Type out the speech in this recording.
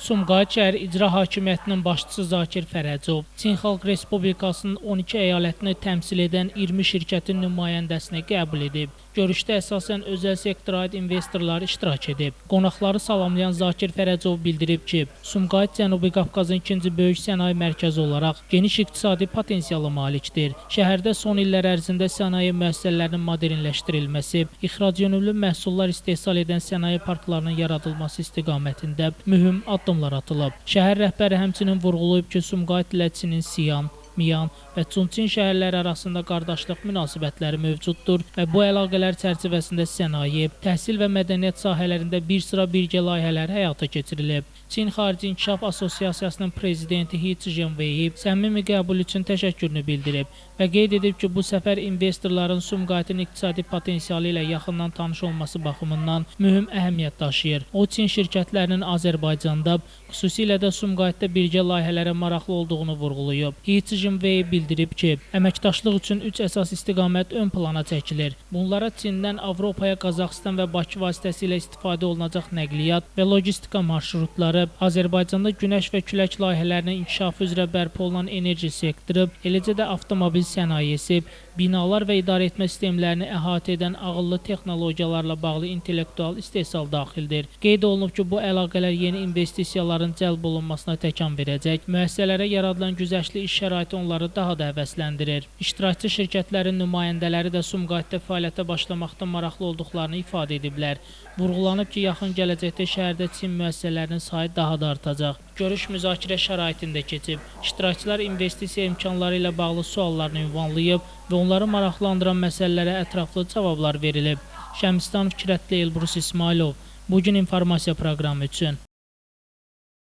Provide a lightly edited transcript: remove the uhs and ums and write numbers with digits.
Sumqayıt şəhər İcra Hakimiyyətinin başçısı Zakir Fərəcov, Çin Xalq Respublikasının 12 əyalətini təmsil edən 20 şirkətin nümayəndəsini qəbul edib. Görüşdə əsasən özəl sektora aid investorlar iştirak edib. Qonaqları salamlayan Zakir Fərəcov bildirib ki, Sumqayıt Cənubi Qafqazın ikinci böyük sənaye mərkəzi olaraq geniş iqtisadi potensiala malikdir. Şəhərdə son illər ərzində sənaye müəssisələrinin modernləşdirilməsi, ixrac yönümlü məhsullar istehsal edən sənaye parklarının yaradılması istiqamətində mühüm addımlar atılıb. Şəhər rəhbəri həmçinin vurğulayıb ki, Sumqayıt ilə Çinin Siyan, Miyan və Çunçin şəhərləri arasında qardaşlıq münasibətləri mövcuddur və bu əlaqələr çərçivəsində sənaye, təhsil və mədəniyyət sahələrində bir sıra birgə layihələr həyata keçirilib. Çin Xarici İnkişaf Assosiasiyasının prezidenti He Zhengwei səmimi qəbul üçün təşəkkürünü bildirib və qeyd edib ki, bu səfər investorların Sumqayıtın iqtisadi potensialı ilə yaxından tanış olması baxımından mühüm əhəmiyyət daşıyır. O, Çin şirkətlərinin Azərbaycanda, xüsusilə də Sumqayıtda birgə layihələrə maraqlı olduğunu vurğulayıb. He Zhengwei bildirib ki, əməkdaşlıq üçün 3 əsas istiqamət ön plana çəkilir. Bunlara Çindən Avropaya Qazaxıstan və Bakı vasitəsilə istifadə olunacaq nəqliyyat və logistika marşrutları, Azərbaycanda günəş və külək layihələrinin inkişafı üzrə bərpa olunan enerji sektoru, eləcə də avtomobil sənayesi, binalar və idarəetmə sistemlərini əhatə edən ağıllı texnologiyalarla bağlı intellektual istehsal daxildir. Qeyd olunub ki, bu əlaqələr yeni investisiyaların cəlb olunmasına təkan verəcək, müəssisələrə yaradılan güzəştli iş şəraiti onları daha da həvəsləndirir. İştirakçı şirkətlərin nümayəndələri də Sumqayıtda fəaliyyətə başlamaqda maraqlı olduqlarını ifadə ediblər. Vurğulanıb ki, yaxın gələcəkdə şəhərdə Çin müəssisələrinin sayı daha da artacaq. Görüş müzakirə şəraitində keçib. İştirakçılar investisiya imkanları ilə bağlı suallarını ünvanlayıb və onları maraqlandıran məsələlərə ətraflı cavablar verilib. Şəmstan Fikrətli, Elbrus İsmailov, Bugün informasiya proqramı üçün.